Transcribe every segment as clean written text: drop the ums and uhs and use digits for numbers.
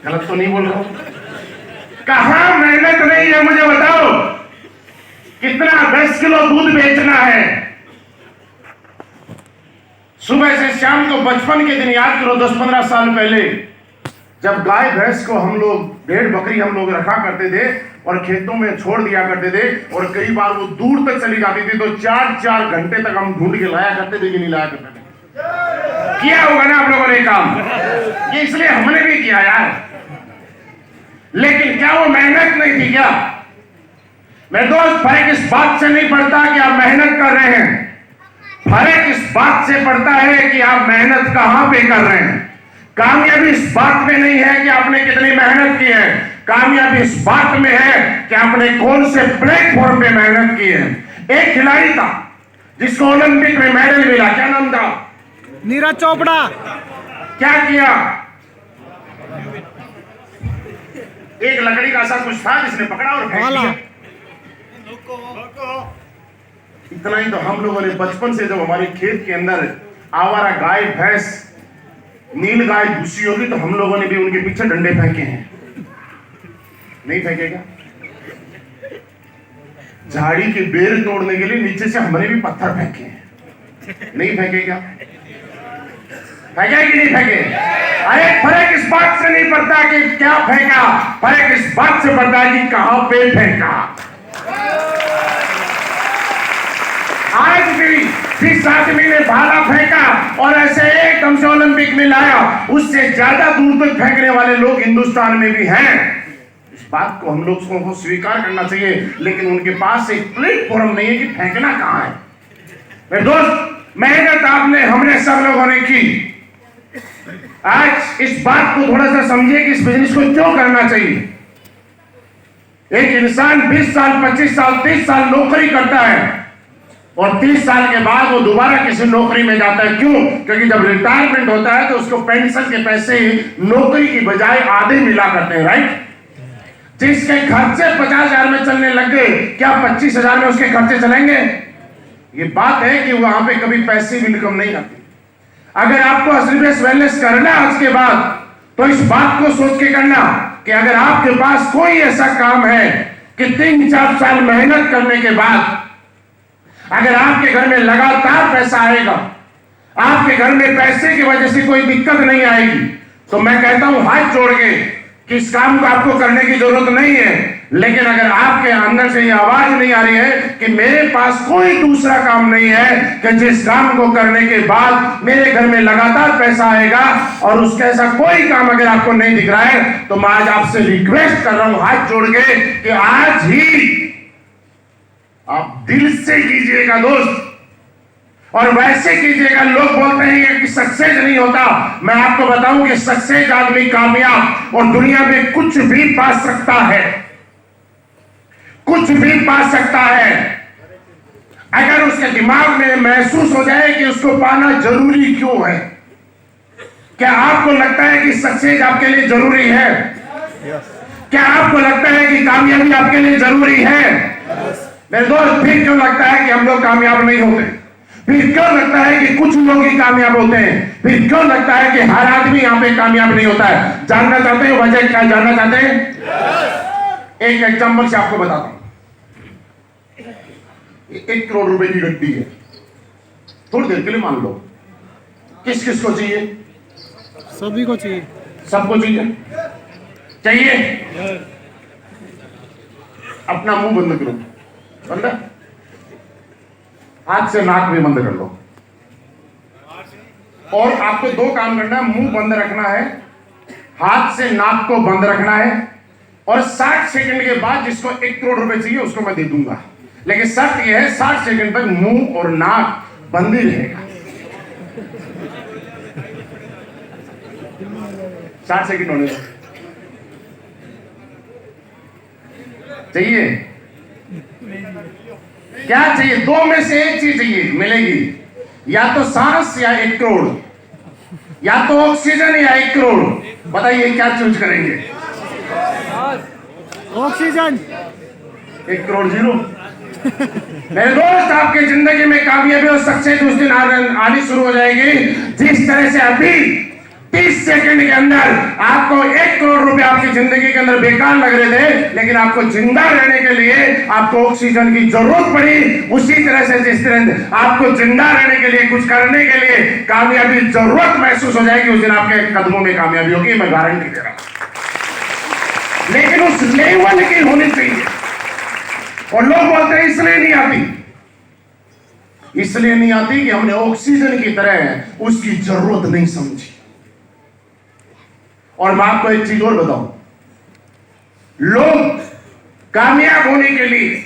गलत तो नहीं बोल रहा हूं? कहां मेहनत नहीं है मुझे बताओ। कितना 10 किलो दूध बेचना है। सुबह से शाम को बचपन के दिन याद करो, 10-15 साल पहले जब गाय भैंस को हम लोग, भेड़ बकरी हम लोग रखा करते थे और खेतों में छोड़ दिया करते थे और कई बार वो दूर तक चली जाती थी तो 4-4 घंटे तक हम ढूंढ के लाया करते थे कि नहीं लाया करते थे। किया होगा ना आप लोगों ने काम, ये इसलिए हमने भी किया यार। लेकिन क्या वो मेहनत नहीं थी क्या? मेरे दोस्त, फर्क इस बात से नहीं पड़ता कि आप मेहनत कर रहे हैं, फर्क इस बात से पड़ता है कि आप मेहनत कहां पे कर रहे हैं। कामयाबी इस बात में नहीं है कि आपने कितनी मेहनत की है, कामयाबी इस बात में है कि आपने कौन से प्लेटफॉर्म पे मेहनत की है। एक खिलाड़ी था जिसको ओलंपिक में मेडल मिला, क्या नाम था? नीरज चोपड़ा। क्या किया? एक लकड़ी का ऐसा कुछ था जिसने पकड़ा और फेंक दिया। इतना ही तो हम लोगों ने बचपन से जब हमारे खेत के अंदर आवारा गाय भैंस नील गाय घुसी होगी तो हम लोगों ने भी उनके पीछे डंडे फेंके हैं। नहीं फेंकेगा? झाड़ी के बेर तोड़ने के लिए नीचे से हमने भी पत्थर फेंके हैं। नहीं फेंकेगा? फेंके कि नहीं फेंके? अरे फर्क इस बात से नहीं पड़ता कि क्या फेंका, फर्क इस बात से पड़ता है कि कहां पे फेंका। आज भी जिस आदमी ने भाला फेंका और ऐसे एकदम से ओलंपिक में लाया, उससे ज्यादा दूर तक फेंकने वाले लोग हिंदुस्तान में भी हैं। इस बात को हम लोग को स्वीकार करना चाहिए, लेकिन उनके पास एक प्लेटफॉर्म नहीं है कि फेंकना कहां है। मेरे दोस्त, मेहनत आपने हमने सब लोगों ने की। आज इस बात को थोड़ा सा समझिए कि इस बिजनेस को क्यों करना चाहिए। एक इंसान 20 साल 25 साल 30 साल नौकरी करता है और 30 साल के बाद वो दोबारा किसी नौकरी में जाता है। क्यों? क्योंकि जब रिटायरमेंट होता है तो उसको पेंशन के पैसे नौकरी की बजाय आधे मिला करते हैं, राइट? जिसके खर्चे 50,000 में चलने लग गए, क्या 25,000 में उसके खर्चे चलेंगे? ये बात है कि वहां पे कभी पैसिव इनकम नहीं आती। अगर आपको असली वेलनेस करना आज के बाद, तो इस बात को सोच के करना कि अगर आपके पास कोई ऐसा काम है कि 3-4 साल मेहनत करने के बाद अगर आपके घर में लगातार पैसा आएगा, आपके घर में पैसे की वजह से कोई दिक्कत नहीं आएगी, तो मैं कहता हूं हाथ जोड़ के कि इस काम को आपको करने की जरूरत नहीं है। लेकिन अगर आपके अंदर से ये आवाज नहीं आ रही है कि मेरे पास कोई दूसरा काम नहीं है कि जिस काम को करने के बाद मेरे घर में लगातार पैसा आएगा, और उसका ऐसा कोई काम अगर आपको नहीं दिख रहा है, तो मैं आज आपसे रिक्वेस्ट कर रहा हूं हाथ जोड़ के कि आज ही आप दिल से कीजिएगा दोस्त, और वैसे कीजिएगा। लोग बोलते हैं कि सक्सेस नहीं होता, मैं आपको बताऊं कि सक्सेस आदमी कामयाब और दुनिया में कुछ भी पा सकता है, कुछ भी पा सकता है, अगर उसके दिमाग में महसूस हो जाए कि उसको पाना जरूरी क्यों है। क्या आपको लगता है कि सक्सेस आपके लिए जरूरी है? क्या आपको लगता है कि कामयाबी आपके लिए जरूरी है? मेरे दोस्त, फिर क्यों लगता है कि हम लोग कामयाब नहीं होते? फिर क्यों लगता है कि कुछ लोग ही कामयाब होते हैं? फिर क्यों लगता है कि हर आदमी यहाँ पे कामयाब नहीं होता है? जानना चाहते हैं वजह क्या? जानना चाहते हैं? एक एग्जांपल से आपको बताता हूं। 1 करोड़ रुपए की गड्डी है, थोड़ी देर के लिए मान लो, किस किस को चाहिए? सभी को चाहिए। सबको चाहिए। अपना मुंह बंद करो, बंद, हाथ से नाक भी बंद कर लो। और आपको 2 काम करना है, मुंह बंद रखना है, हाथ से नाक को बंद रखना है, और 60 सेकंड के बाद जिसको 1 करोड़ रुपए चाहिए उसको मैं दे दूंगा। लेकिन शर्त यह है 60 सेकंड तक मुंह और नाक बंद ही रहेगा। 60 सेकंड होने दो। चाहिए? क्या चाहिए? 2 में से एक चीज चाहिए, मिलेगी, या तो सांस या 1 करोड़, या तो ऑक्सीजन या 1 करोड़। बताइए क्या चूज करेंगे? ऑक्सीजन। 1 करोड़ 0। मेरे दोस्त, आपके जिंदगी में कामयाबी और सक्सेस उस दिन आनी शुरू हो जाएगी जिस तरह से अभी 30 सेकंड के अंदर आपको 1 करोड़ रुपए आपकी जिंदगी के अंदर बेकार लग रहे थे, लेकिन आपको जिंदा रहने के लिए आपको ऑक्सीजन की जरूरत पड़ी। उसी तरह से जिस तरह आपको जिंदा रहने के लिए, कुछ करने के लिए कामयाबी जरूरत महसूस हो जाएगी, उस दिन आपके कदमों में कामयाबी होगी, मैं गारंटी दे रहा हूं। लेकिन उस लेवल की होनी चाहिए। और लोग बोलते हैं इसलिए नहीं आती, इसलिए नहीं आती कि हमने ऑक्सीजन की तरह उसकी जरूरत नहीं समझी। और मैं आपको एक चीज और बताऊं, लोग कामयाब होने के लिए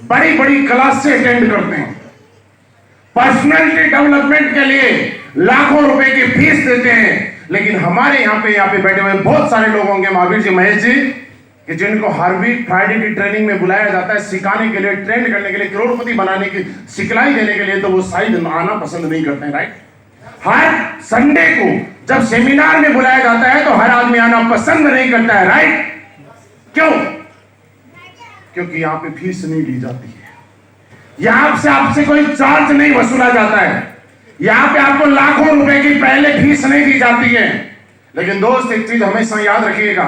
बड़ी बड़ी क्लास से अटेंड करते हैं, पर्सनालिटी डेवलपमेंट के लिए लाखों रुपए की फीस देते हैं, लेकिन हमारे यहाँ पे बैठे हुए बहुत सारे लोग होंगे, महावीर जी, महेश जी, कि जिनको हर वीक फ्राइडे की ट्रेनिंग में बुलाया जाता है सिखाने के लिए, ट्रेंड करने के लिए, करोड़पति बनाने की सिखलाई देने के लिए, तो वो शायद आना पसंद नहीं करते हैं, राइट। हर संडे को जब सेमिनार में बुलाया जाता है तो हर आदमी आना पसंद नहीं करता है, राइट। क्यों? क्योंकि यहां पे फीस नहीं ली जाती है, यहां से आपसे कोई चार्ज नहीं वसूला जाता है, यहां पे आपको लाखों रुपए की पहले फीस नहीं दी जाती है। लेकिन दोस्त, एक चीज हमेशा याद रखिएगा,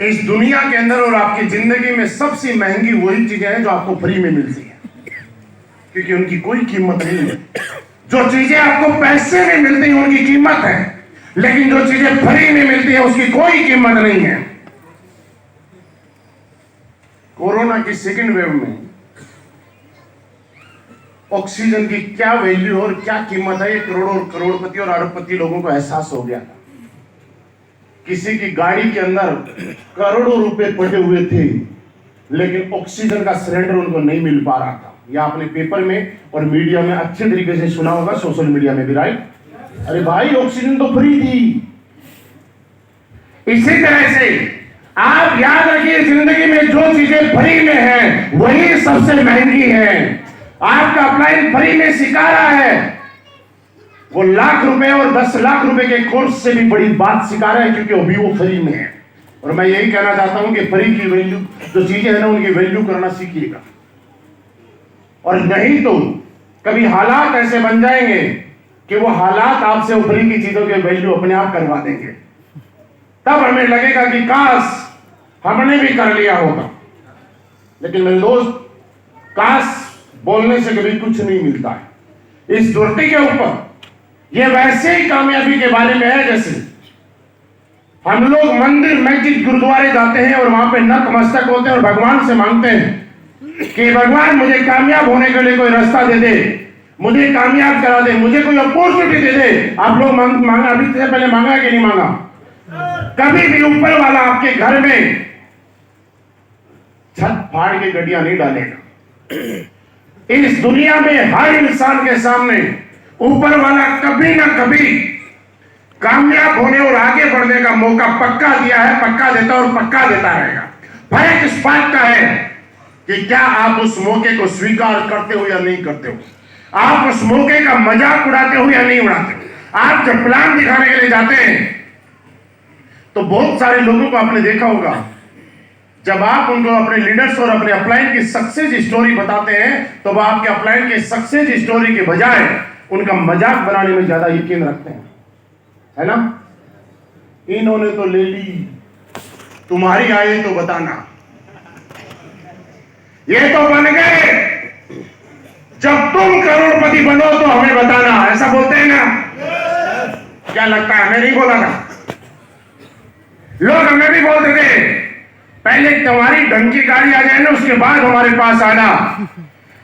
इस दुनिया के अंदर और आपकी जिंदगी में सबसे महंगी वही चीजें हैं जो आपको फ्री में मिलती है, क्योंकि उनकी कोई कीमत नहीं है। जो चीजें आपको पैसे में मिलती हैं उनकी कीमत है, लेकिन जो चीजें फ्री में मिलती है उसकी कोई कीमत नहीं है। कोरोना की सेकेंड वेव में ऑक्सीजन की क्या वैल्यू और क्या कीमत है, ये करोड़ों करोड़पति और अरबपति लोगों को एहसास हो गया। किसी की गाड़ी के अंदर करोड़ों रुपए पड़े हुए थे, लेकिन ऑक्सीजन का सिलेंडर उनको नहीं मिल पा रहा था। या आपने पेपर में और मीडिया में अच्छे तरीके से सुना होगा, सोशल मीडिया में भी, राइट। अरे भाई, ऑक्सीजन तो फ्री थी। इसी तरह से आप याद रखिए, जिंदगी में जो चीजें फ्री में है वही सबसे महंगी है। आपका अपलाइन फ्री में सिखा रहा है, वो लाख रुपए और 10 लाख रुपए के कोर्स से भी बड़ी बात सिखा रहा है, क्योंकि अभी वो फ्री में है। और मैं यही कहना चाहता हूं कि फ्री की वैल्यू, जो चीजें है ना, उनकी वैल्यू करना सीखिएगा। और नहीं तो कभी हालात ऐसे बन जाएंगे कि वो हालात आपसे फ्री की चीजों के वैल्यू अपने आप करवा देंगे। तब हमें लगेगा कि काश हमने भी कर लिया होगा। लेकिन मेरे दोस्त, काश बोलने से कभी कुछ नहीं मिलता है। इस धरती के ऊपर ये वैसे ही कामयाबी के बारे में है जैसे हम लोग मंदिर, मस्जिद, गुरुद्वारे जाते हैं और वहां पे नतमस्तक होते हैं और भगवान से मांगते हैं कि भगवान मुझे कामयाब होने के लिए कोई रास्ता दे दे, मुझे कामयाब करा दे, मुझे कोई अपॉर्चुनिटी दे दे। आप लोग मांगा, अभी से पहले मांगा कि नहीं मांगा? कभी भी ऊपर वाला आपके घर में छत फाड़ के गड्डियां नहीं डालेगा। इस दुनिया में हर इंसान के सामने ऊपर वाला कभी ना कभी कामयाब होने और आगे बढ़ने का मौका पक्का दिया है, पक्का देता और पक्का देता रहेगा। फर्क इस बात का है कि क्या आप उस मौके को स्वीकार करते हो या नहीं करते हो, आप उस मौके का मजाक उड़ाते हो या नहीं उड़ाते हो। आप जब प्लान दिखाने के लिए जाते हैं तो बहुत सारे लोगों को आपने देखा होगा, जब आप उनको अपने लीडर्स और अपने अपलाइन की सक्सेस स्टोरी बताते हैं तो वह आपके अपलाइन की सक्सेस स्टोरी के बजाय उनका मजाक बनाने में ज्यादा यकीन रखते हैं, है ना। इन्होंने तो ले ली, तुम्हारी आए तो बताना, ये तो बन गए, जब तुम करोड़पति बनो तो हमें बताना, ऐसा बोलते हैं ना। क्या लगता है, मैं नहीं बोला था? लोग हमें भी बोलते थे पहले तुम्हारी ढंग की गाड़ी आ जाए ना, उसके बाद हमारे पास आना,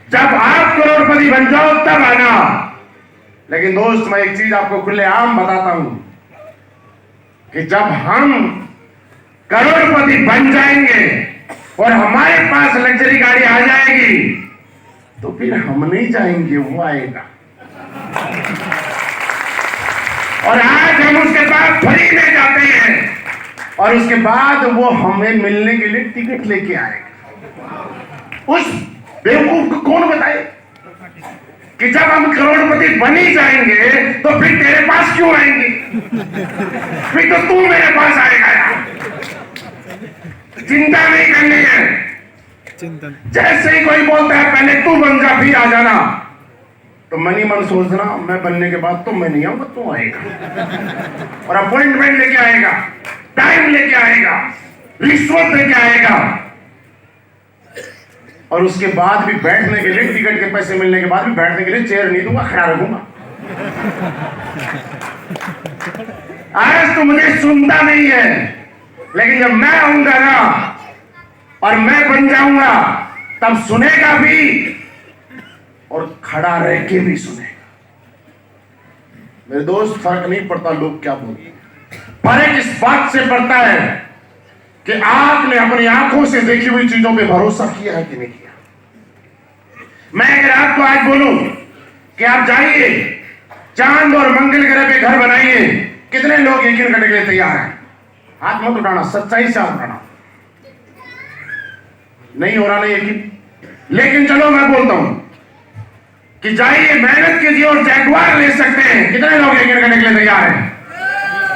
जब आप करोड़पति बन जाओ तब आना। लेकिन दोस्त, मैं एक चीज आपको खुलेआम बताता हूं कि जब हम करोड़पति बन जाएंगे और हमारे पास लग्जरी गाड़ी आ जाएगी तो फिर हम नहीं जाएंगे, वो आएगा। और आज हम उसके बाद फ्री में जाते हैं और उसके बाद वो हमें मिलने के लिए टिकट लेके आएगा। उस बेवकूफ को कौन बताए कि जब हम करोड़पति बन ही जाएंगे तो फिर तेरे पास क्यों आएंगे, फिर तो तू मेरे पास आएगा यार। चिंता नहीं करनी है। जैसे ही कोई बोलता है पहले तू बन जा फिर आ जाना, तो मन ही मन सोचना मैं बनने के बाद तो मैं नहीं आऊंगा, तू आएगा और अपॉइंटमेंट लेके आएगा, टाइम लेके आएगा, रिश्वत लेके आएगा, और उसके बाद भी बैठने के लिए, टिकट के पैसे मिलने के बाद भी बैठने के लिए चेयर नहीं दूंगा, खड़ा रखूंगा। आज तो मुझे सुनता नहीं है, लेकिन जब मैं आऊंगा ना और मैं बन जाऊंगा तब सुनेगा भी और खड़ा रह के भी सुनेगा। मेरे दोस्त, फर्क नहीं पड़ता लोग क्या बोलेंगे, फर्क इस बात से पड़ता है कि आपने अपनी आंखों से देखी हुई चीजों पे भरोसा किया है कि नहीं किया। मैं अगर आपको आज बोलूं कि आप जाइए चांद और मंगल ग्रह पे घर बनाइए, कितने लोग यकीन करने के लिए तैयार हैं? हाथ मत उठाना, सच्चाई से हाथ उठाना। नहीं हो रहा ना यकीन, लेकिन चलो मैं बोलता हूं कि जाइए, मेहनत कीजिए और जैगुआर ले सकते हैं। कितने लोग यकीन करने के लिए तैयार हैं?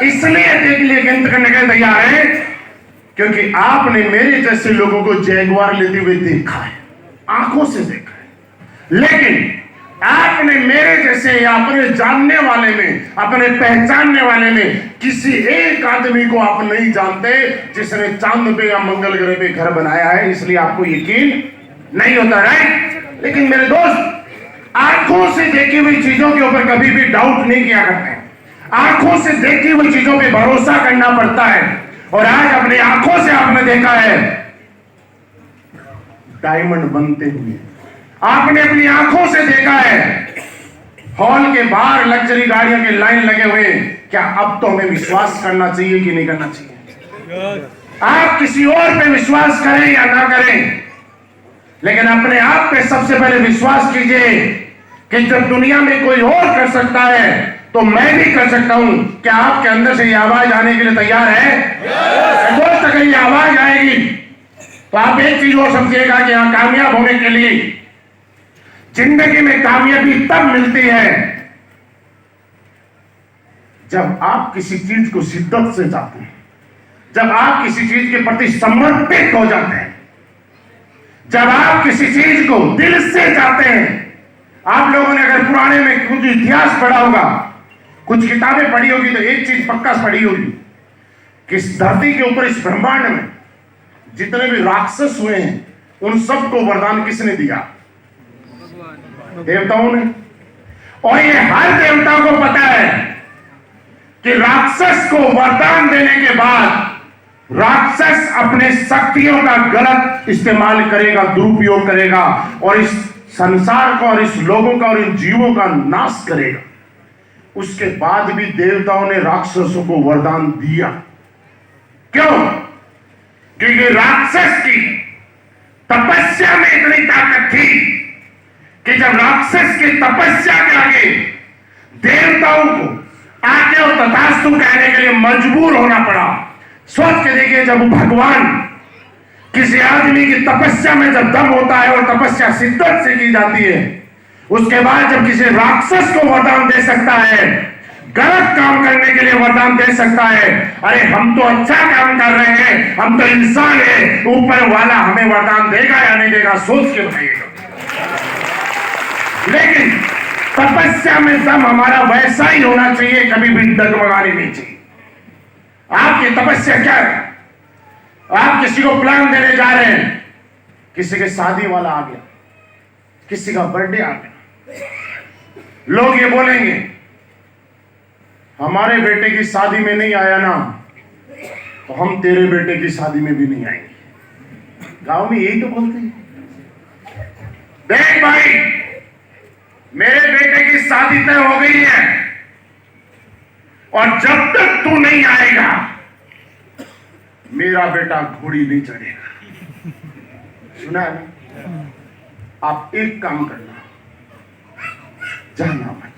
इसलिए यकीन करने के लिए तैयार है क्योंकि आपने मेरे जैसे लोगों को जैगुआर लेते हुए देखा है, आंखों से देखा है। लेकिन आपने मेरे जैसे या अपने जानने वाले में, अपने पहचानने वाले में किसी एक आदमी को आप नहीं जानते जिसने चांद पे या मंगल ग्रह पे घर बनाया है, इसलिए आपको यकीन नहीं होता, राइट? लेकिन मेरे दोस्त, आंखों से देखी हुई चीजों के ऊपर कभी भी डाउट नहीं किया करते। आंखों से देखी हुई चीजों पे भरोसा करना पड़ता है। और आज अपनी आंखों से आपने देखा है डायमंड बनते हुए, आपने अपनी आंखों से देखा है हॉल के बाहर लग्जरी गाड़ियों की लाइन लगे हुए। क्या अब तो हमें विश्वास करना चाहिए कि नहीं करना चाहिए? आप किसी और पे विश्वास करें या ना करें, लेकिन अपने आप पे सबसे पहले विश्वास कीजिए कि जब दुनिया में कोई और कर सकता है तो मैं भी कर सकता हूं। क्या आपके अंदर से ये आवाज आने के लिए तैयार है? दोस्त, अगर ये आवाज आएगी तो आप एक चीज और समझिएगा कि यहां कामयाब होने के लिए, जिंदगी में कामयाबी तब मिलती है जब आप किसी चीज को शिद्दत से चाहते हैं, जब आप किसी चीज के प्रति समर्पित हो जाते हैं, जब आप किसी चीज को दिल से चाहते हैं। आप लोगों ने अगर पुराने में कुछ इतिहास पढ़ा होगा, कुछ किताबें पढ़ी होगी, तो एक चीज पक्का पढ़ी होगी कि इस धरती के ऊपर, इस ब्रह्मांड में जितने भी राक्षस हुए हैं उन सबको वरदान किसने दिया? देवताओं ने। और ये हर देवता को पता है कि राक्षस को वरदान देने के बाद राक्षस अपने शक्तियों का गलत इस्तेमाल करेगा, दुरुपयोग करेगा और इस संसार को और इस लोगों का और इन जीवों का नाश करेगा। उसके बाद भी देवताओं ने राक्षसों को वरदान दिया। क्यों? क्योंकि राक्षस की तपस्या में इतनी ताकत थी कि जब राक्षस की तपस्या के आगे देवताओं को आके और तथास्तु कहने के लिए मजबूर होना पड़ा। सोच के देखिए, जब भगवान किसी आदमी की तपस्या में जब दम होता है और तपस्या शिद्दत से की जाती है, उसके बाद जब किसी राक्षस को वरदान दे सकता है, गलत काम करने के लिए वरदान दे सकता है। अरे हम तो अच्छा काम कर रहे हैं, हम तो इंसान है, ऊपर वाला हमें वरदान देगा या नहीं देगा, सोच के बताइएगा। लेकिन तपस्या में दम हमारा वैसा ही होना चाहिए, कभी भी डगमगानी नहीं चाहिए। आपकी तपस्या क्या है? आप किसी को प्लान देने जा रहे हैं, किसी के शादी वाला आ गया, किसी का बर्थडे आ गया, लोग ये बोलेंगे हमारे बेटे की शादी में नहीं आया ना, तो हम तेरे बेटे की शादी में भी नहीं आएंगे। गांव में यही तो बोलते हैं। देख भाई, मेरे बेटे की शादी तय हो गई है और जब तक तू नहीं आएगा मेरा बेटा घोड़ी नहीं चढ़ेगा। सुना है? आप एक काम करना, जाना मत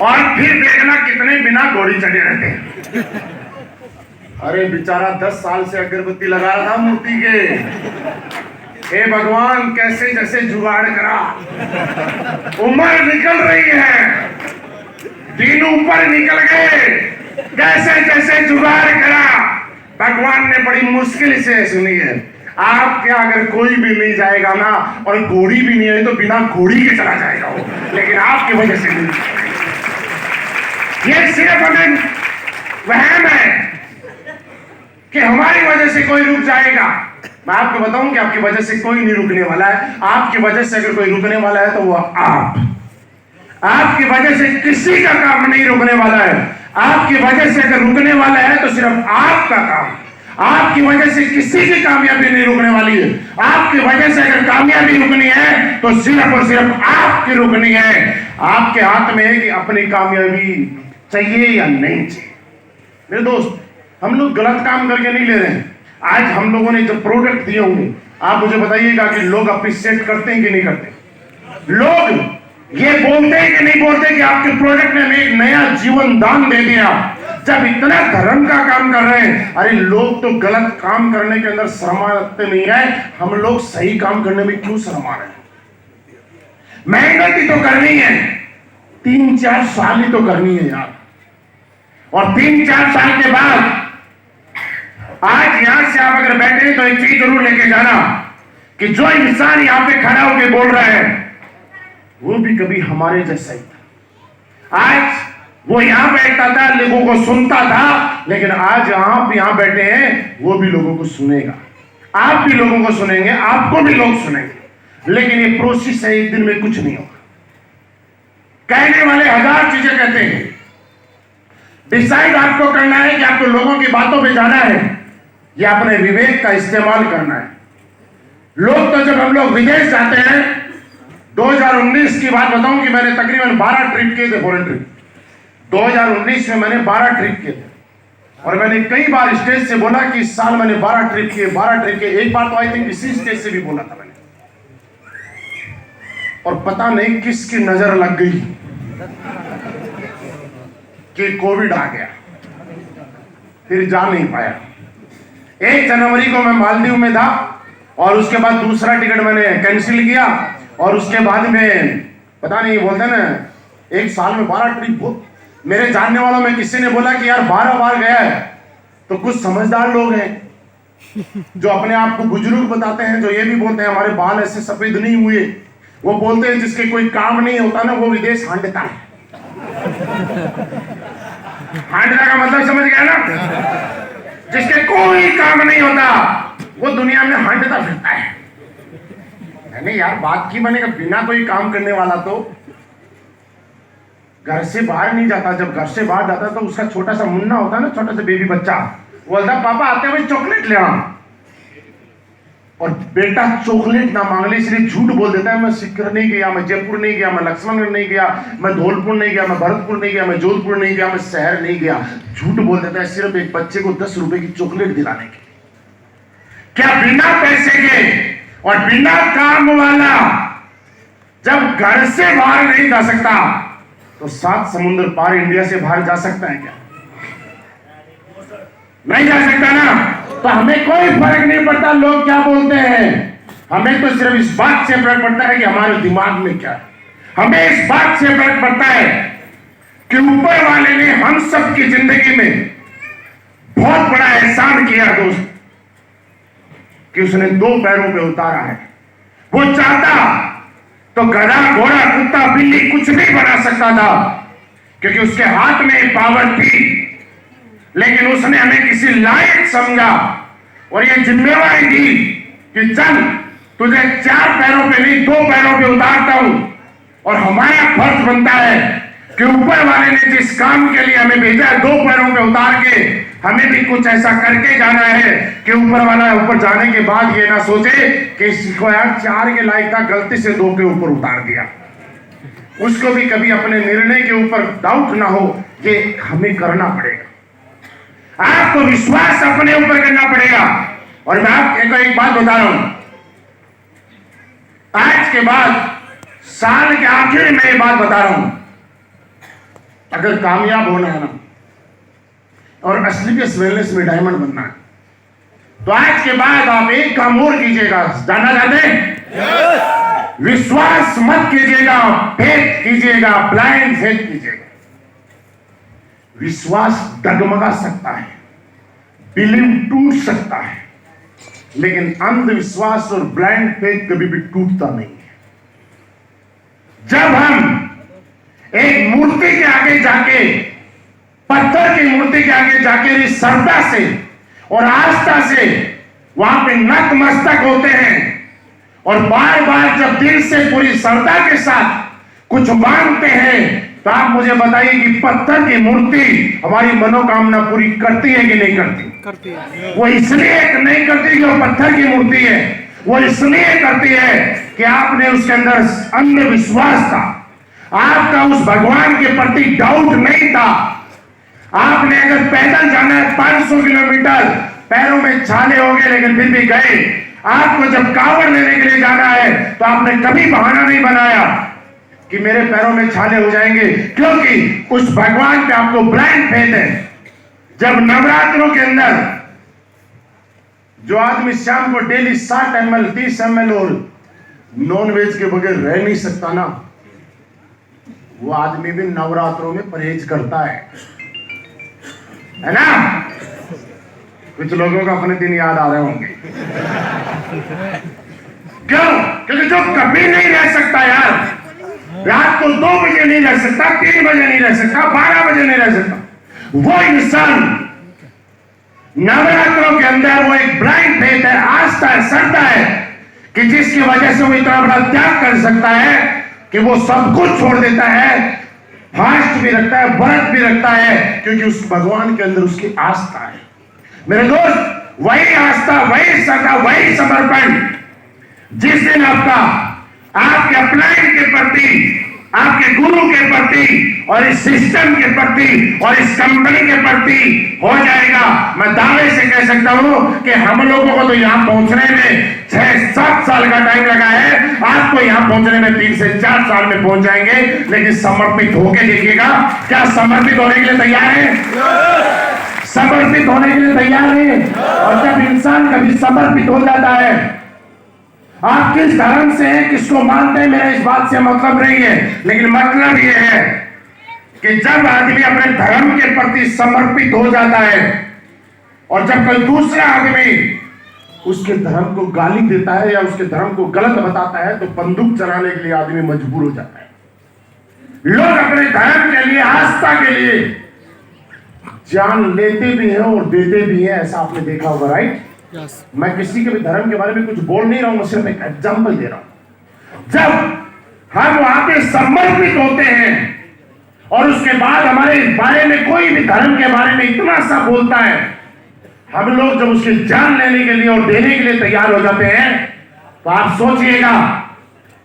और फिर देखना कितने बिना घोड़ी चढ़े रहते हैं। अरे बेचारा 10 साल से अगरबत्ती लगा रहा था मूर्ति के। हे भगवान, कैसे जैसे जुगाड़ करा, उम्र निकल रही है, दिन ऊपर निकल गए, कैसे जैसे जुगाड़ करा, भगवान ने बड़ी मुश्किल से सुनी है। आपके अगर कोई भी नहीं जाएगा ना, और घोड़ी भी नहीं आई तो बिना घोड़ी के चला जाएगा वो, लेकिन आपकी वजह से नहीं। ये सिर्फ हमें वहम है कि हमारी वजह से कोई रुक जाएगा। मैं आपको बताऊं कि आपकी वजह से कोई नहीं रुकने वाला है। आपकी वजह से अगर कोई रुकने वाला है तो वो आपकी वजह से किसी का काम नहीं रुकने वाला है। आपकी वजह से अगर रुकने वाला है तो सिर्फ आपका काम। आपकी वजह से किसी की कामयाबी नहीं रुकने वाली है। आपकी वजह से अगर कामयाबी रुकनी है तो सिर्फ और सिर्फ आपकी रुकनी है। आपके हाथ में है कि अपनी कामयाबी चाहिए या नहीं चाहिए। मेरे दोस्त, हम लोग गलत काम करके नहीं ले रहे हैं। आज हम लोगों ने जो प्रोडक्ट दिए होंगे, आप मुझे बताइएगा कि लोग अप्रिशिएट करते हैं कि नहीं करते। लोग ये बोलते हैं कि नहीं बोलते कि आपके प्रोडक्ट ने हमें एक नया जीवन दान दे दिया। जब इतना धर्म का काम कर रहे हैं, अरे लोग तो गलत काम करने के अंदर शर्माते नहीं है, हम लोग सही काम करने में क्यों शर्मा रहे हैं? मेहनत ही तो करनी है, 3-4 साल ही तो करनी है यार। और 3-4 साल के बाद आज यहां से आप अगर बैठे तो एक चीज जरूर लेके जाना कि जो इंसान यहां पे खड़ा होकर बोल रहा है वो भी कभी हमारे जैसा ही था। आज वो यहां बैठता था, लोगों को सुनता था, लेकिन आज आप यहां बैठे हैं, वो भी लोगों को सुनेगा। आप भी लोगों को सुनेंगे, आपको भी लोग सुनेंगे, लेकिन ये प्रोसेस है, एक दिन में कुछ नहीं होगा। कहने वाले 1000 चीजें कहते हैं। डिसाइड आपको करना है कि आपको लोगों की बातों पे जाना है या अपने विवेक का इस्तेमाल करना है। लोग तो जब हम लोग विदेश जाते हैं, 2019 की बात बताऊं कि मैंने तकरीबन 12 ट्रिप किए थे, फॉरेन ट्रिप। 2019 में मैंने 12 ट्रिप किए थे, और मैंने कई बार स्टेज से बोला कि इस साल मैंने 12 ट्रिप किए। एक बार तो आई थिंक इसी स्टेज से भी बोला था मैंने, और पता नहीं किसकी नजर लग गई कि कोविड आ गया, फिर जा नहीं पाया। 1 जनवरी को मैं मालदीव में था, और उसके बाद दूसरा टिकट मैंने कैंसिल किया, और उसके बाद में पता नहीं, बोलते ना 1 साल में 12 ट्रिप। मेरे जानने वालों में किसी ने बोला कि यार 12 बार गया है। तो कुछ समझदार लोग हैं जो अपने आप को बुजुर्ग बताते हैं, जो ये भी बोलते हैं हमारे बाल ऐसे सफेद नहीं हुए। वो बोलते हैं जिसके कोई काम नहीं होता ना, वो विदेश हांडता है। हांडने का मतलब समझ गया ना? जिसके कोई काम नहीं होता वो दुनिया में हांडता फिरता है। नहीं यार, बात की बनेगा, बिना कोई काम करने वाला तो घर से बाहर नहीं जाता। जब घर से बाहर जाता तो उसका छोटा सा मुन्ना होता है ना, छोटा सा बेबी बच्चा, बोलता पापा आते हुए चॉकलेट ले आ। और बेटा चॉकलेट ना मांग ले इसलिए झूठ बोल देता है, मैं सिक्कर नहीं गया, मैं जयपुर नहीं गया, मैं लक्ष्मणगढ़ नहीं गया, मैं धौलपुर नहीं गया, मैं भरतपुर नहीं गया, मैं जोधपुर नहीं गया, मैं शहर नहीं गया। झूठ बोल देता है सिर्फ एक बच्चे को 10 रुपए की चॉकलेट दिलाने के। क्या बिना पैसे के और बिना काम वाला जब घर से बाहर नहीं जा सकता तो 7 समुद्र पार इंडिया से बाहर जा सकता है क्या? नहीं जा सकता ना। तो हमें कोई फर्क नहीं पड़ता लोग क्या बोलते हैं, हमें तो सिर्फ इस बात से फर्क पड़ता है कि हमारे दिमाग में क्या है। हमें इस बात से फर्क पड़ता है कि ऊपर वाले ने हम सब की जिंदगी में बहुत बड़ा एहसान किया दोस्त, कि उसने 2 पैरों पे उतारा है। वो चाहता तो गधा, घोड़ा, कुत्ता, बिल्ली कुछ भी बना सकता था, क्योंकि उसके हाथ में पावर थी, लेकिन उसने हमें किसी लायक समझा और ये जिम्मेवारी दी कि चल तुझे 4 पैरों पे नहीं 2 पैरों पे उतारता हूं। और हमारा फर्ज बनता है कि ऊपर वाले ने जिस काम के लिए हमें भेजा है, 2 पैरों पे उतार के हमें भी कुछ ऐसा करके जाना है कि ऊपर वाला ऊपर जाने के बाद ये ना सोचे कि इसको यार 4 के लायक था, गलती से 2 के ऊपर उतार दिया। उसको भी कभी अपने निर्णय के ऊपर डाउट ना हो, ये हमें करना पड़ेगा। आपको विश्वास अपने ऊपर करना पड़ेगा। और मैं आपको एक बात बता रहा हूं, आज के बाद साल के आखिर में ये बात बता रहा हूं, अगर कामयाब होना है ना और असली के वेलनेस में डायमंड बनना है, तो आज के बाद आप एक काम और कीजिएगा। जानना चाहते हैं? विश्वास मत कीजिएगा, फेथ कीजिएगा, ब्लाइंड फेथ कीजिएगा। विश्वास डगमगा सकता है, बिलीव टूट सकता है, लेकिन अंधविश्वास और ब्लाइंड फेथ कभी भी टूटता नहीं है। जब हम एक मूर्ति के आगे जाके, पत्थर की मूर्ति के आगे जाके श्रद्धा से और आस्था से वहां पे नतमस्तक होते हैं और बार बार जब दिल से पूरी श्रद्धा के साथ कुछ मांगते हैं, तो आप मुझे बताइए कि पत्थर की मूर्ति हमारी मनोकामना पूरी करती है कि नहीं करती? करती है। वो इसलिए नहीं करती कि वो पत्थर की मूर्ति है, वो इसलिए करती है कि आपने उसके अंदर अंधविश्वास था, आपका उस भगवान के प्रति डाउट नहीं था। आपने अगर पैदल जाना है 500 किलोमीटर, पैरों में छाले हो गए लेकिन फिर भी गए। आपको जब कांवड़ लेने के लिए जाना है तो आपने कभी बहाना नहीं बनाया कि मेरे पैरों में छाले हो जाएंगे, क्योंकि उस भगवान पे आपको ब्लाइंड फेथ है। जब नवरात्रों के अंदर जो आदमी शाम को डेली 60 ml 30 ml और नॉन वेज के बगैर रह नहीं सकता ना, वो आदमी भी नवरात्रों में परहेज करता है ना? कुछ लोगों को अपने दिन याद आ रहे होंगे। क्यों? क्योंकि जो कभी नहीं रह सकता यार, रात को 2 बजे नहीं रह सकता, 3 बजे नहीं रह सकता, 12 बजे नहीं रह सकता, वो इंसान नवरात्रों के अंदर वो एक ब्लाइंड फेथ है, आस्था है, श्रद्धा है कि जिसकी वजह से वो इतना बड़ा त्याग कर सकता है कि वो सब कुछ छोड़ देता है, फास्ट भी रखता है, व्रत भी रखता है, क्योंकि उस भगवान के अंदर उसकी आस्था है। मेरे दोस्त, वही आस्था, वही श्रद्धा, वही समर्पण जिस दिन आपके अपलाइन के प्रति, आपके गुरु के प्रति और इस सिस्टम के प्रति और इस कंपनी के प्रति हो जाएगा, मैं दावे से कह सकता हूं कि हम लोगों को तो यहां पहुंचने में 6-7 साल का टाइम लगा है, आपको यहां पहुंचने में 3 से 4 साल में पहुंच जाएंगे। लेकिन समर्पित होके देखिएगा, क्या समर्पित होने के लिए तैयार है? समर्पित होने के लिए तैयार है? और जब इंसान कभी समर्पित हो जाता है, आप किस धर्म से हैं, किसको मानते हैं, मेरा इस बात से मतलब नहीं है, लेकिन मतलब यह है कि जब आदमी अपने धर्म के प्रति समर्पित हो जाता है और जब कोई दूसरा आदमी उसके धर्म को गाली देता है या उसके धर्म को गलत बताता है, तो बंदूक चलाने के लिए आदमी मजबूर हो जाता है। लोग अपने धर्म के लिए, आस्था के लिए जान लेते भी हैं और देते भी हैं, ऐसा आपने देखा होगा, राइट? यस। मैं किसी के भी धर्म के बारे में कुछ बोल नहीं रहा हूं, मैं सिर्फ एक एग्जाम्पल दे रहा हूं। जब हम वहां पे समर्पित होते हैं और उसके बाद हमारे बारे में कोई भी धर्म के बारे में इतना सा बोलता है, हम लोग जब उसकी जान लेने के लिए और देने के लिए तैयार हो जाते हैं, तो आप सोचिएगा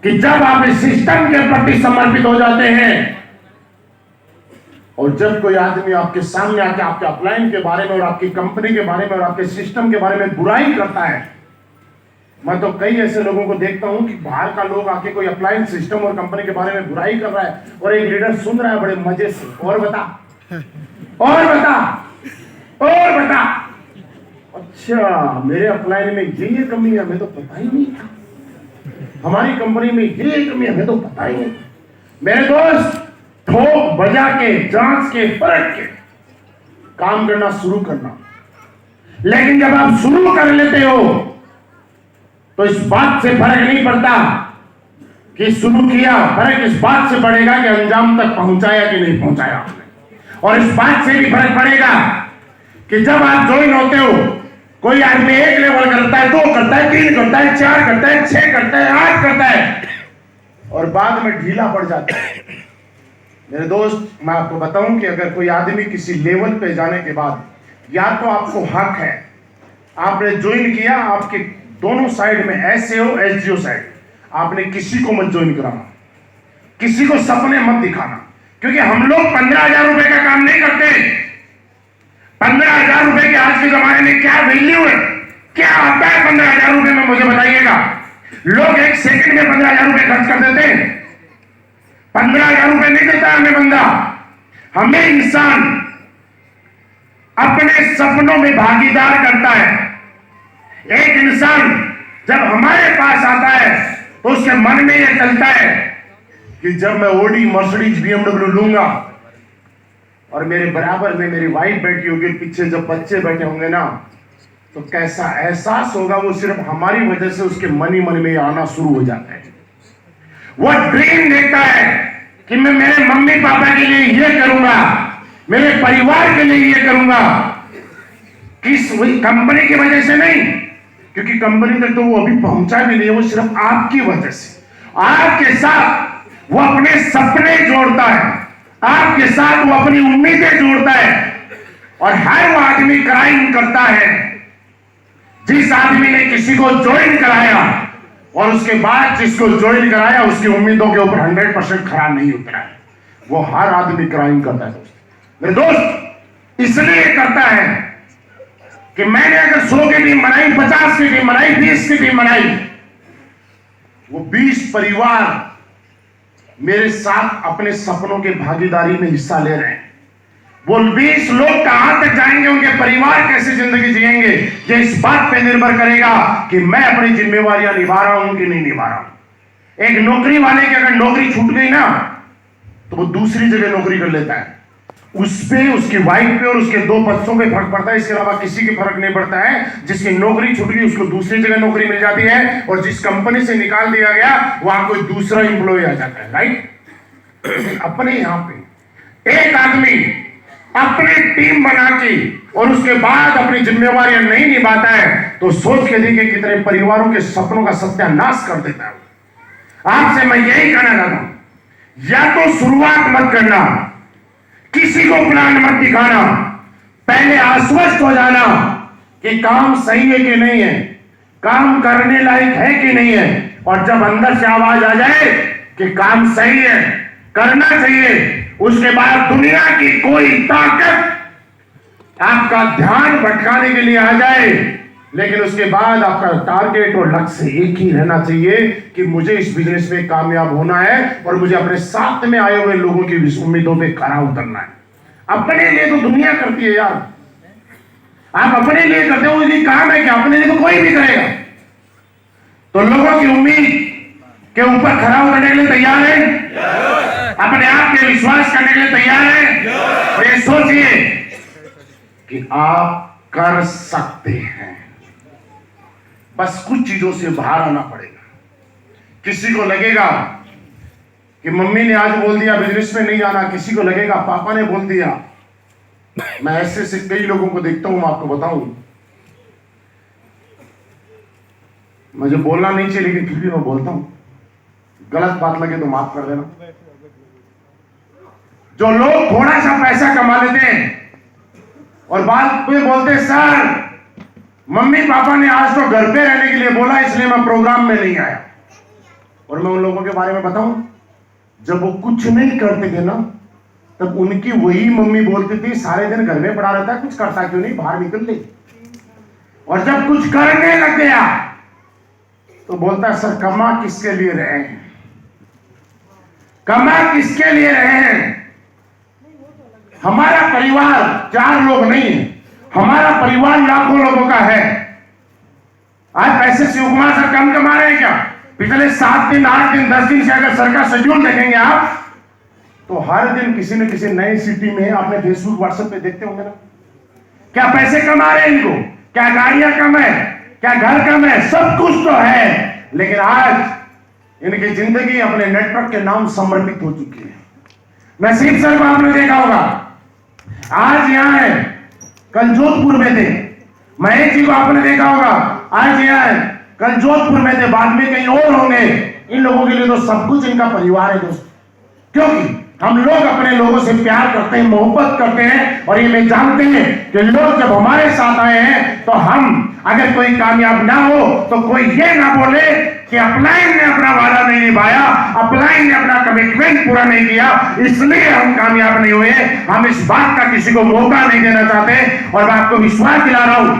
कि जब आप इस सिस्टम के प्रति समर्पित हो जाते हैं और जब कोई आदमी आपके सामने आके आपके अपलाइन के बारे में और आपकी कंपनी के बारे में और आपके सिस्टम के बारे में बुराई करता है, मैं तो कई ऐसे लोगों को देखता हूं कि बाहर का लोग आके कोई अपलाइन सिस्टम और कंपनी के बारे में बुराई कर रहा है और एक लीडर सुन रहा है बड़े मजे से, और बता, और बता, और बता, अच्छा मेरे अपलाइन में ये कमी है, हमें तो पता ही नहीं था, हमारी कंपनी में ये कमी है, हमें तो पता ही नहीं। मेरे दोस्त, ठोक बजा के, जांच के, परख के काम करना शुरू करना, लेकिन जब आप शुरू कर लेते हो तो इस बात से फर्क नहीं पड़ता कि शुरू किया, फर्क इस बात से पड़ेगा कि अंजाम तक पहुंचाया कि नहीं पहुंचाया आपने। और इस बात से भी फर्क पड़ेगा कि जब आप ज्वाइन होते हो, कोई आदमी 1 लेवल करता है, 2 करता है, 3 करता है, 4 करता है, 6 करता है, 8 करता है और बाद में ढीला पड़ जाता है। मेरे दोस्त, मैं आपको बताऊं कि अगर कोई आदमी किसी लेवल पे जाने के बाद, या तो आपको हक है, आपने ज्वाइन किया, आपके दोनों साइड में ऐसे हो, एसजीओ साइड, आपने किसी को मत ज्वाइन कराना, किसी को सपने मत दिखाना, क्योंकि हम लोग 15,000 रुपए का काम नहीं करते। 15,000 रुपए के आज के जमाने में क्या वैल्यू है, क्या आता है 15,000 रुपए में, मुझे बताइएगा। लोग 1 सेकंड में 15,000 रुपए खर्च कर देते हैं। 15,000 रुपए नहीं देता हमें बंदा, हमें इंसान अपने सपनों में भागीदार करता है। एक इंसान जब हमारे पास आता है तो उसके मन में यह चलता है कि जब मैं ओडी, मर्सिडीज, BMW लूंगा और मेरे बराबर में मेरी वाइफ बैठी होगी, पीछे जब बच्चे बैठे होंगे ना, तो कैसा एहसास होगा, वो सिर्फ हमारी वजह से उसके मन ही मन में आना शुरू हो जाता है। वो ड्रीम देखता है कि मैं मेरे मम्मी पापा के लिए ये करूंगा, मेरे परिवार के लिए ये करूंगा। किस कंपनी की वजह से नहीं, क्योंकि कंपनी तक तो वो अभी पहुंचा भी नहीं है, वो सिर्फ आपकी वजह से। आपके साथ वो अपने सपने जोड़ता है, आपके साथ वो अपनी उम्मीदें जोड़ता है। और हर वो आदमी क्राइम करता है जिस आदमी ने किसी को ज्वाइन कराया और उसके बाद जिसको ज्वाइन कराया उसकी उम्मीदों के ऊपर 100% खरा नहीं उतरा है, वो हर आदमी क्राइम करता है दोस्त। मेरे दोस्त इसलिए करता है कि मैंने अगर 100 की टीम बनाई, 50 की टीम बनाई, 20 की टीम बनाई, वो 20 परिवार मेरे साथ अपने सपनों के भागीदारी में हिस्सा ले रहे हैं। वो 20 लोग कहां तक जाएंगे, उनके परिवार कैसे जिंदगी जिएंगे, ये इस बात पे निर्भर करेगा कि मैं अपनी जिम्मेवारियां निभा रहा हूं कि नहीं निभा रहा हूं। एक नौकरी वाले की अगर नौकरी छूट गई ना, तो वो दूसरी जगह नौकरी कर लेता है। उस पे, उसकी वाइफ पे और उसके 2 बच्चों पे फर्क पड़ता है, इसके अलावा किसी के फर्क नहीं पड़ता है। जिसकी नौकरी छूट गई उसको दूसरी जगह नौकरी मिल जाती है, और जिस कंपनी से निकाल दिया गया वहां कोई दूसरा इंप्लॉय आ जाता है, राइट। अपने यहां पे एक आदमी अपनी टीम बना के और उसके बाद अपनी जिम्मेवारियां नहीं निभाता है, तो सोच के देखिए कितने परिवारों के सपनों का सत्यानाश कर देता है। आपसे मैं यही कहना चाहता हूं, या तो शुरुआत मत करना, किसी को प्लान मत दिखाना, पहले आश्वस्त हो जाना कि काम सही है कि नहीं है, काम करने लायक है कि नहीं है। और जब अंदर से आवाज आ जाए कि काम सही है, करना चाहिए, उसके बाद दुनिया की कोई ताकत आपका ध्यान भटकाने के लिए आ जाए, लेकिन उसके बाद आपका टारगेट और लक्ष्य एक ही रहना चाहिए कि मुझे इस बिजनेस में कामयाब होना है और मुझे अपने साथ में आए हुए लोगों की उम्मीदों पे खरा उतरना है। अपने लिए तो दुनिया करती है यार, आप अपने लिए करते हो, ये काम है क्या? अपने लिए तो कोई भी करेगा। तो लोगों की उम्मीद के ऊपर खरा उतरने के लिए तैयार है, अपने आप पे विश्वास करने के लिए तैयार है, और ये सोचिए कि आप कर सकते हैं। बस कुछ चीजों से बाहर आना पड़ेगा। किसी को लगेगा कि मम्मी ने आज बोल दिया बिजनेस में नहीं जाना, किसी को लगेगा पापा ने बोल दिया। मैं ऐसे से कई लोगों को देखता हूं, मैं आपको बताऊं, मुझे बोलना नहीं चाहिए लेकिन फिर भी मैं बोलता हूं, गलत बात लगे तो माफ कर देना। जो लोग थोड़ा सा पैसा कमा लेते हैं और बाद में बोलते सर मम्मी पापा ने आज तो घर पे रहने के लिए बोला इसलिए मैं प्रोग्राम में नहीं आया। और मैं उन लोगों के बारे में बताऊं, जब वो कुछ नहीं करते थे ना, तब उनकी वही मम्मी बोलती थी सारे दिन घर में पड़ा रहता है, कुछ करता क्यों नहीं, बाहर निकल ले। और जब कुछ करने लग गया तो बोलता है सर कमा किसके लिए रहे हैं, कमा किसके लिए रहे हैं। हमारा परिवार 4 लोग नहीं है, हमारा परिवार लाखों लोगों का है। आज पैसे शिव कुमार सर कम कमा रहे हैं क्या? पिछले 7 दिन 8 दिन 10 दिन से अगर सर का शेड्यूल देखेंगे आप, तो हर दिन किसी न किसी नई सिटी में आपने फेसबुक व्हाट्सएप पे देखते होंगे ना, क्या पैसे कमा रहे हैं इनको, क्या गाड़ियां कम है, क्या घर कम है, सब कुछ तो है, लेकिन आज इनकी जिंदगी अपने नेटवर्क के नाम समर्पित हो चुकी है। नसीब सर को आपने देखा होगा, आज यहां है, कल जोधपुर में थे। महेश जी को आपने देखा होगा, आज यहां है, कल जोधपुर में थे, बाद में कहीं और होंगे। इन लोगों के लिए तो सब कुछ इनका परिवार है दोस्त, क्योंकि हम लोग अपने लोगों से प्यार करते हैं, मोहब्बत करते हैं, और ये मैं जानते हैं कि लोग जब हमारे साथ आए हैं तो हम अगर कोई कामयाब ना हो तो कोई ये ना बोले कि अपलाइन ने अपना वादा नहीं निभाया, अपलाइन ने अपना कमिटमेंट पूरा नहीं किया इसलिए हम कामयाब नहीं हुए। हम इस बात का किसी को मौका नहीं देना चाहते। और मैं आपको विश्वास दिला रहा हूं,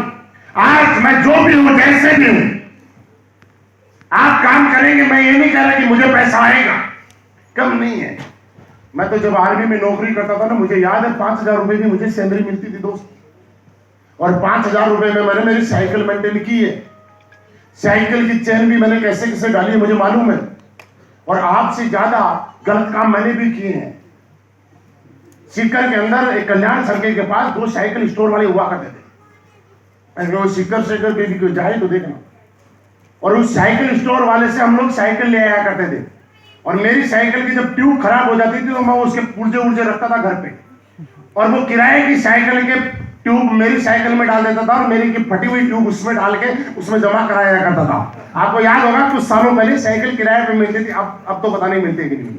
आज मैं जो भी हूं, जैसे भी हूं, आप काम करेंगे। मैं ये नहीं कह रहा कि मुझे पैसा आएगा, कम नहीं है। मैं तो जब आर्मी में नौकरी करता था ना, मुझे याद है 5,000 रुपए की मुझे सैलरी मिलती थी दोस्त, और 5,000 रुपए में मैंने मेरी साइकिल मेंटेन की है। साइकिल की चेन भी मैंने कैसे कैसे डाली है मुझे मालूम है, और आपसे ज्यादा गलत काम मैंने भी किए हैं। सीकर के अंदर एक कल्याण सर्किल के पास 2 साइकिल स्टोर वाले हुआ करते थे। अगर वो शिखर शेखर बेबी को जाए तो देखना। और उस साइकिल स्टोर वाले से हम लोग साइकिल ले आया करते थे, और मेरी साइकिल की जब ट्यूब खराब हो जाती थी तो मैं उसके पुर्जे उर्जे रखता था घर पे, और वो किराए की साइकिल के ट्यूब मेरी साइकिल में डाल देता था, और मेरी की फटी हुई ट्यूब उसमें डाल के उसमें जमा कराया करता था। आपको याद होगा कुछ सालों पहले साइकिल किराए पे मिलती थी, अब तो पता नहीं मिलती कि नहीं।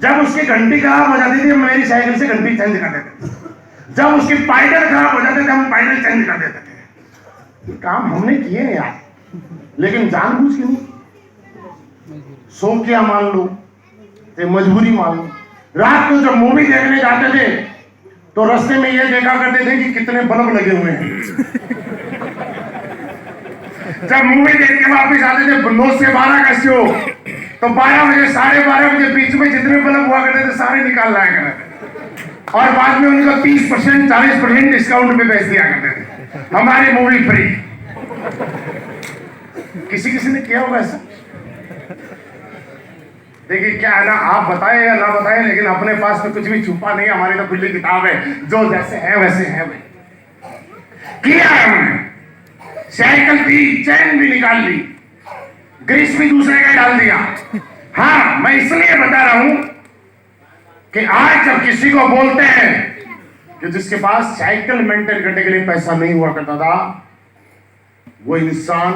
जब उसकी घंटी खराब हो जाती थी मेरी साइकिल से घंटी चेंज कर देते थे, जब उसके पाइडर खराब हो जाते थे हम पाइडर चेंज कर देते थे। काम हमने किए नहीं यार, लेकिन जानबूझ के नहीं, शौकिया मान लो, मजबूरी मान लो। रात को जब मूवी देखने जाते थे तो रास्ते में ये देखा करते थे कि कितने बल्ब लगे हुए हैं। जब मूवी देख के वापस आते थे 9 से 12 का शो, तो 12 बजे 12:30 बजे बीच में जितने बल्ब हुआ करते थे सारे निकाल लाया करते थे, और बाद में उनको 30% 40% डिस्काउंट पे बेच दिया करते थे, हमारी मूवी फ्री। किसी ने किया होगा ऐसा? देखिए क्या है ना, आप बताएं या ना बताएं, लेकिन अपने पास तो कुछ भी छुपा नहीं, हमारी तो खुली किताब है, जो जैसे है वैसे है भाई। किया है हमने, साइकिल थी, चैन भी निकाल ली, ग्रीस भी दूसरे का डाल दिया। हाँ, मैं इसलिए बता रहा हूं कि आज जब किसी को बोलते हैं कि जिसके पास साइकिल मेंटेन करने के लिए पैसा नहीं हुआ करता था, वो इंसान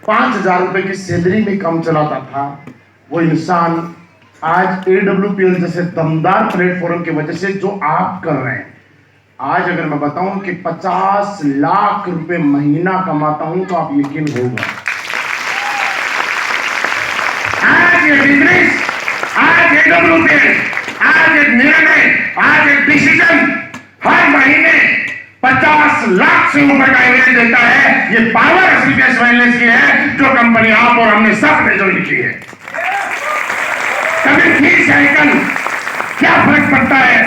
5,000 रुपए की सैलरी में काम चलाता था, वो इंसान आज AWPL जैसे दमदार प्लेटफॉर्म की वजह से जो आप कर रहे हैं, आज अगर मैं बताऊं कि 50 लाख रुपए महीना कमाता हूं तो आप यकीन होगा। आज ये बिजनेस, आज AWPL, आज एक निर्णय, आज एक डिसीजन हर महीने 50 लाख से ऊपर का एवरेज देता है। ये पावर CPS वेलनेस की है, जो कंपनी आप और हमने सबने ज्वाइन की है। कभी थी साइकिल, क्या फर्क पड़ता है?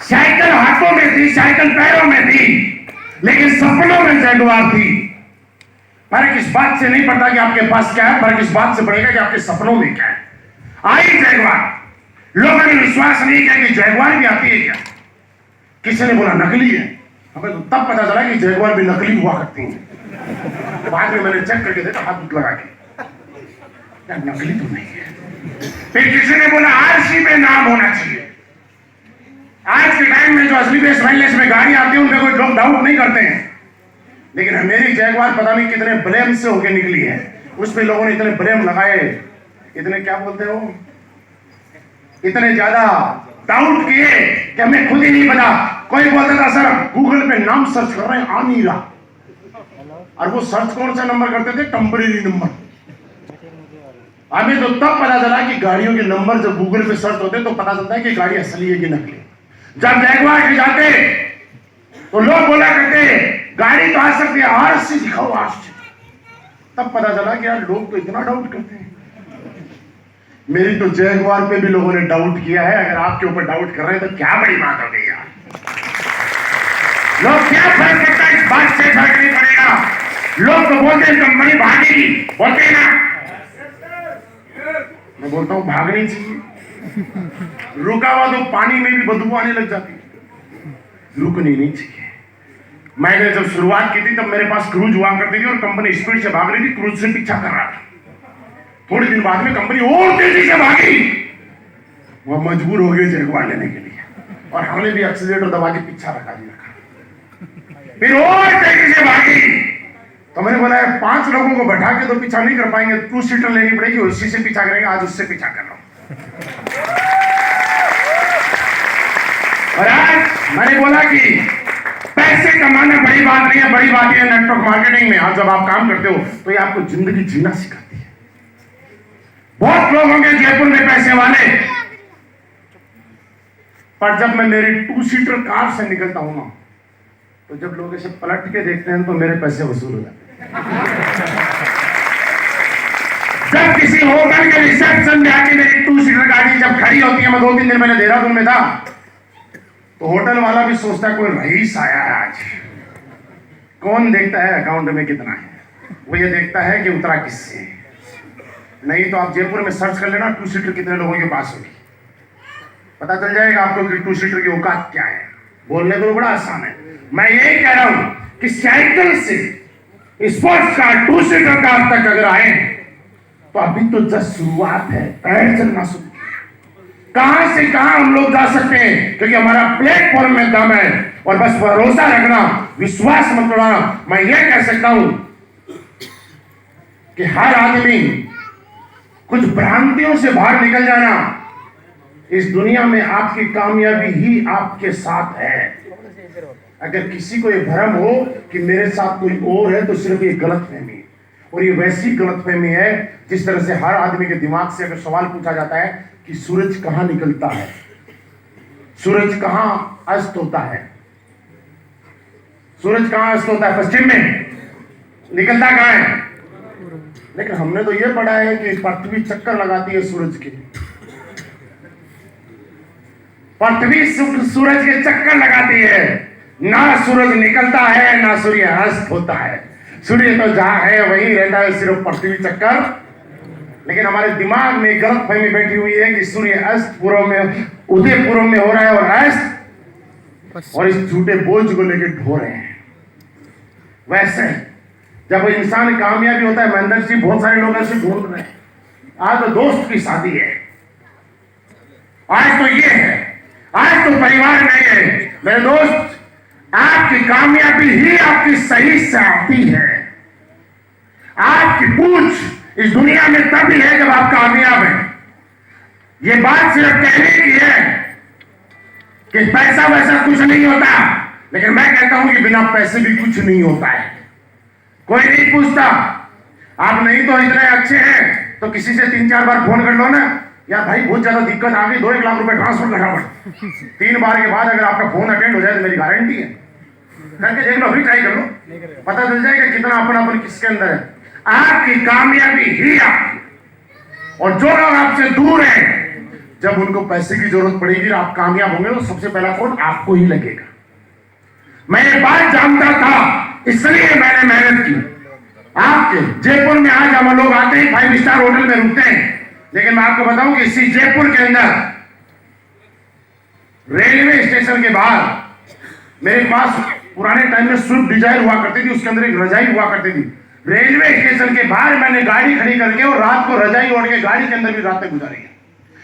साइकिल हाथों में थी, साइकिल पैरों में थी, लेकिन सपनों में जगुआर थी। फर्क इस बात से नहीं पड़ता कि आपके पास क्या है, फर्क इस बात से पड़ेगा कि आपके सपनों में क्या है। आई जगुआर, लोगों ने विश्वास नहीं किया कि जगुआर भी आती है क्या। किसी ने बोला नकली है, हमें तो तब पता चला कि जगुआर भी नकली हुआ करती है। बाद में मैंने चेक करके देखा, हाथ लगा के, यार नकली तो नहीं है। फिर किसी ने बोला RC में नाम होना चाहिए। आज के टाइम में जो असली बेस वेलनेस में गाड़ी आती है उनमें कोई लोग डाउट नहीं करते हैं, लेकिन मेरी जगुआर पता नहीं कितने ब्लेम से होके निकली है। उसमें लोगों ने इतने ब्लेम लगाए, इतने क्या बोलते हो, इतने ज्यादा डाउट किए कि हमें खुद ही नहीं पता। कोई बोलता था सर गूगल पे नाम सर्च कर रहे हैं, आ नहीं रहा, और वो सर्च कौन सा नंबर करते थे, टेम्परेरी नंबर। हमें तो तब पता चला कि गाड़ियों के नंबर जब गूगल पे सर्च होते तो पता चलता है कि गाड़ी असली है कि नकली। जब जगुआर के जाते तो लोग बोला करते गाड़ी तो आ सकती है, RC दिखाओ RC। तब पता चला कि यार लोग तो इतना डाउट करते हैं। मेरी तो जगुआर पे भी लोगों ने डाउट किया है, अगर आपके ऊपर डाउट कर रहे हैं तो क्या बड़ी बात हो गई यार। लोग क्या फर्क पड़ता है, इस बात से फर्क नहीं पड़ेगा। लोग तो बोलते हैं कंपनी भागेगी, बोलते हैं ना, मैं बोलता हूं भागनी चाहिए। रुका हुआ तो पानी में भी बदबू आने लग जाती है, रुकनी नहीं चाहिए। मैंने जब शुरुआत की थी तब मेरे पास क्रूज हुआ करती थी और कंपनी स्पीड से भाग रही थी, क्रूज से पीछा कर रहा था। थोड़ी दिन बाद में कंपनी और तेजी से भागी, वह मजबूर हो गई जगुआर लेने के लिए, और हमने भी एक्सीलेटर दबा के पीछा रखा दिया। फिर और तेजी से भागी, तो मैंने बोला 5 लोगों को बैठा के तो पीछा नहीं कर पाएंगे, 2 सीटर लेनी पड़ेगी, उसी से पीछा करेंगे। आज उससे पीछा कर रहा हूं, और आज मैंने बोला कि पैसे कमाना बड़ी बात नहीं है, बड़ी बात है नेटवर्क मार्केटिंग में। आज जब आप काम करते हो तो ये आपको जिंदगी जीना सिखाती है। बहुत लोग होंगे जयपुर में पैसे वाले, पर जब मैं मेरी 2 सीटर कार से निकलता हूं ना, तो जब लोग इसे पलट के देखते हैं तो मेरे पैसे वसूल हो जाते हैं। जब किसी होटल के रिसेप्शन में आके मेरी 2 सीटर गाड़ी जब खड़ी होती है, मैं 2-3 दिन पहले देहरादून में था, तो होटल वाला भी सोचता है कोई रईस आया है आज। कौन देखता है अकाउंट में कितना है, वो ये देखता है कि उतरा किससे। नहीं तो आप जयपुर में सर्च कर लेना 2 सीटर कितने लोगों के पास होगी, पता चल जाएगा आपको कि 2 सीटर की औकात क्या है। बोलने को तो बड़ा आसान है। मैं यही कह रहा हूं कि साइकिल से sports car, two seater car तक अगर आए तो अभी तो जस्ट शुरुआत है, पैर चलना शुरू। कहां से कहां हम लोग जा सकते हैं, क्योंकि हमारा प्लेटफॉर्म में दम है। और बस भरोसा रखना, विश्वास मत तोड़ना। मैं ये कह सकता हूं कि हर आदमी कुछ भ्रांतियों से बाहर निकल जाना। इस दुनिया में आपकी कामयाबी ही आपके साथ है। अगर किसी को यह भ्रम हो कि मेरे साथ कोई और है, तो सिर्फ ये गलतफहमी है। और ये वैसी गलतफहमी है जिस तरह से हर आदमी के दिमाग से अगर सवाल पूछा जाता है कि सूरज कहां निकलता है, सूरज कहां अस्त होता है, सूरज कहां अस्त होता है, पश्चिम में, निकलता कहां है। लेकिन हमने तो यह पढ़ा है कि पृथ्वी चक्कर लगाती है सूरज के, पृथ्वी सूरज के चक्कर लगाती है। ना सूरज निकलता है ना सूर्य अस्त होता है। सूर्य तो जहां है वहीं रहता है, सिर्फ पृथ्वी चक्कर। लेकिन हमारे दिमाग में गलत फहमी बैठी हुई है कि सूर्य अस्त पूर्व में, उदय पूर्व में हो रहा है और अस्त, और इस झूठे बोझ को लेकर ढो रहे हैं। वैसे जब इंसान कामयाबी होता है, महेंद्र जी बहुत सारे लोग ऐसे ढूंढ रहे हैं। आज तो दोस्त की शादी है, आज तो ये है, आज तो परिवार नहीं है। मेरे दोस्त, आपकी कामयाबी ही आपकी सही से आती है। आपकी पूछ इस दुनिया में तभी है जब आप कामयाब हैं। ये बात सिर्फ कहने की है कि पैसा वैसा कुछ नहीं होता, लेकिन मैं कहता हूं कि बिना पैसे भी कुछ नहीं होता है। कोई नहीं पूछता आप नहीं तो इतने अच्छे हैं, तो किसी से 3-4 बार फोन कर लो ना, यार भाई बहुत ज्यादा दिक्कत आ गई, 2-1 लाख रुपए ट्रांसफर करना पड़ा। 3 बार के बाद अगर आपका फोन अटेंड हो जाए तो मेरी गारंटी है, करके देख लो, अभी ट्राई कर लो, पता चल जाएगा कितना अपन किसके अंदर है। आपकी कामयाबी ही आपकी। और जो लोग आपसे दूर हैं, जब उनको पैसे की जरूरत पड़ेगी और आप कामयाब होंगे, तो सबसे पहला फोन आपको ही लगेगा। मैं ये बात जानता था, इसलिए मैंने मेहनत की। आपके जयपुर में आज हम लोग आते हैं, 5 स्टार होटल में रुकते हैं, लेकिन मैं आपको बताऊं कि इसी जयपुर के अंदर रेलवे स्टेशन के बाहर मेरे पास पुराने टाइम में स्विफ्ट डिजायर हुआ करती थी, उसके अंदर एक रजाई हुआ करती थी। रेलवे स्टेशन के बाहर मैंने गाड़ी खड़ी करके और रात को रजाई ओढ़ के गाड़ी के अंदर भी रातें गुजारी है।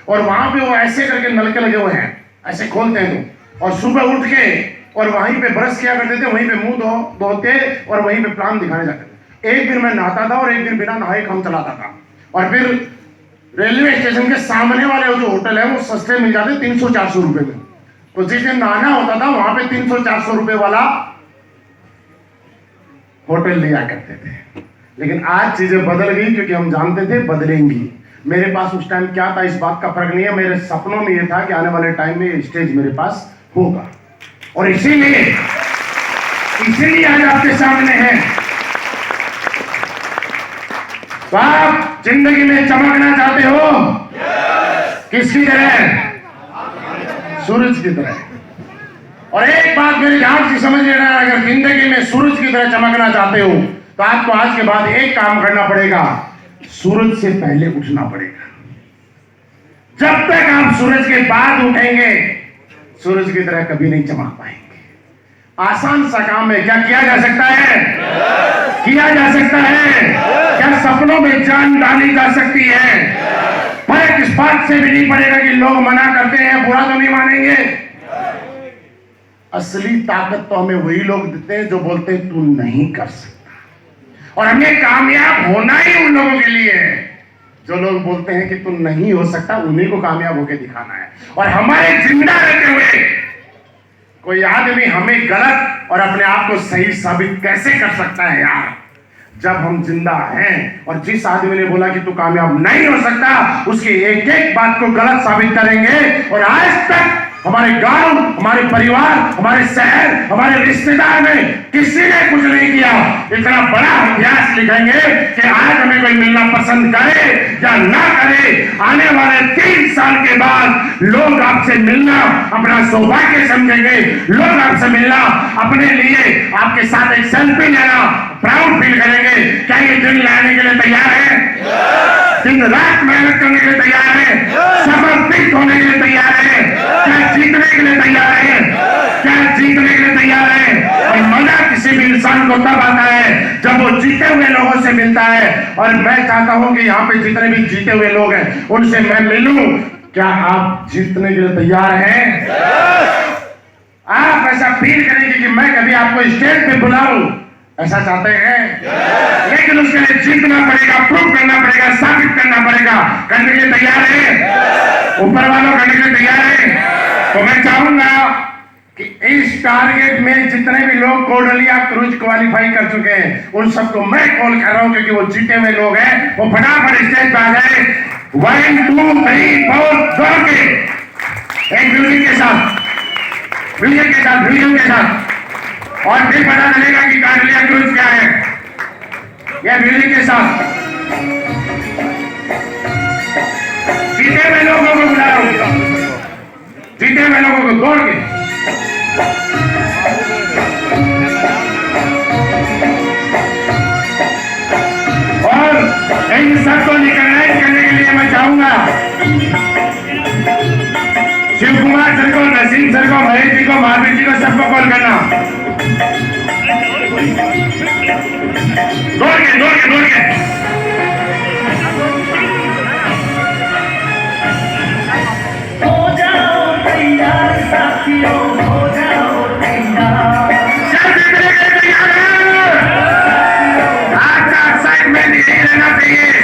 और वहां पे वो ऐसे करके नलके लगे हुए हैं, ऐसे खोलते हैं तो, और सुबह उठ के और वहीं पे ब्रश किया करते थे, वहीं पे मुंह धोते और वहीं पे प्लान दिखाने जाते थे। एक दिन मैं नहाता था और एक दिन बिना नहाए काम चलाता था। और फिर रेलवे स्टेशन के सामने वाले जो होटल है वो सस्ते मिल जाते 300-400 रुपए में। तो जिस दिन नहाना होता था वहां पे 300-400 रुपए वाला होटल लिया करते थे। लेकिन आज चीजें बदल गई, क्योंकि हम जानते थे बदलेंगी। मेरे पास उस टाइम क्या था इस बात का फर्क नहीं है, मेरे सपनों में यह था कि आने वाले टाइम में स्टेज मेरे पास होगा। और इसीलिए आज आपके सामने है। तो आप जिंदगी में चमकना चाहते हो, किसकी तरह? सूरज की तरह। और एक बात मेरे ध्यान से समझ लेना, अगर जिंदगी में सूरज की तरह चमकना चाहते हो तो आपको आज के बाद एक काम करना पड़ेगा, सूरज से पहले उठना पड़ेगा। जब तक आप सूरज के बाद उठेंगे, सूरज की तरह कभी नहीं चमक पाएंगे। आसान सा काम है, क्या किया जा सकता है? किया जा सकता है। क्या सपनों में जान डाली जा सकती है? फर्क इस बात से भी नहीं पड़ेगा कि लोग मना करते हैं, बुरा तो नहीं मानेंगे। असली ताकत तो हमें वही लोग देते हैं जो बोलते हैं तू नहीं कर सकता। और हमें कामयाब होना ही उन लोगों के लिए है जो लोग बोलते हैं कि तू नहीं हो सकता, उन्हीं को कामयाब होकर दिखाना है। और हमारे जिंदा रहते हुए कोई आदमी हमें गलत और अपने आप को सही साबित कैसे कर सकता है यार? जब हम जिंदा हैं और जिस आदमी ने बोला कि तू कामयाब नहीं हो सकता, उसकी एक एक बात को गलत साबित करेंगे। और आज तक हमारे गांव, हमारे परिवार, हमारे शहर, हमारे रिश्तेदार में किसी ने कुछ नहीं किया। इतना बड़ा इतिहास लिखेंगे कि आज हमें कोई मिलना पसंद करे या ना करे, आने वाले 3 साल के बाद लोग आपसे मिलना अपना सौभाग्य समझेंगे। लोग आपसे मिलना अपने लिए, आपके साथ एक सेल्फी लेना प्राउड फील करेंगे। क्या ये दिन लाने के लिए तैयार है? दिन रात मेहनत करने के लिए तैयार है? समर्पित होने के लिए तैयार है? क्या जीतने के लिए तैयार है? क्या तो तब आता है जब वो जीते हुए लोगों से मिलता है। और मैं चाहता हूं कि यहाँ पे जितने भी जीते हुए लोग हैं उनसे मैं मिलूं। क्या आप जीतने के लिए तैयार हैं? आप ऐसा फील करेंगे कि मैं कभी आपको स्टेज पे बुलाऊं, ऐसा चाहते हैं? लेकिन उसके लिए जीतना पड़ेगा, प्रूव करना पड़ेगा, साबित करना पड़ेगा। करने के लिए तैयार है? ऊपर वालों करने के लिए तैयार है? तो मैं चाहूंगा कि इस टारगेट में जितने भी लोग कोडलिया क्रूज क्वालिफाई कर चुके हैं उन सबको मैं कॉल कर रहा हूं, क्योंकि वो जीते हुए लोग हैं। वो फटाफट स्टेज पे आ जाए। 1 2 3 4 दौड़ के एक म्यूजिक के साथ, म्यूजिक के साथ, म्यूजिक के साथ, और फिर पता चलेगा कि कोडलिया क्रूज क्या है। यह म्यूजिक के साथ जीते हुए लोगों को बुला रहा हूं, जीते हुए लोगों को दौड़ के। और इन सबको रिकॉग्नाइज करने के लिए मैं चाहूंगा शिव कुमार सर को, नसीम सर को, महेश जी को, महावीर जी को, सबको कॉल करना। दौड़ के दौड़ के दौड़ के हो जाओ तैयार साथियों, हो जाओ तैयार। आज का एक्साइटमेंट यही रहना चाहिए।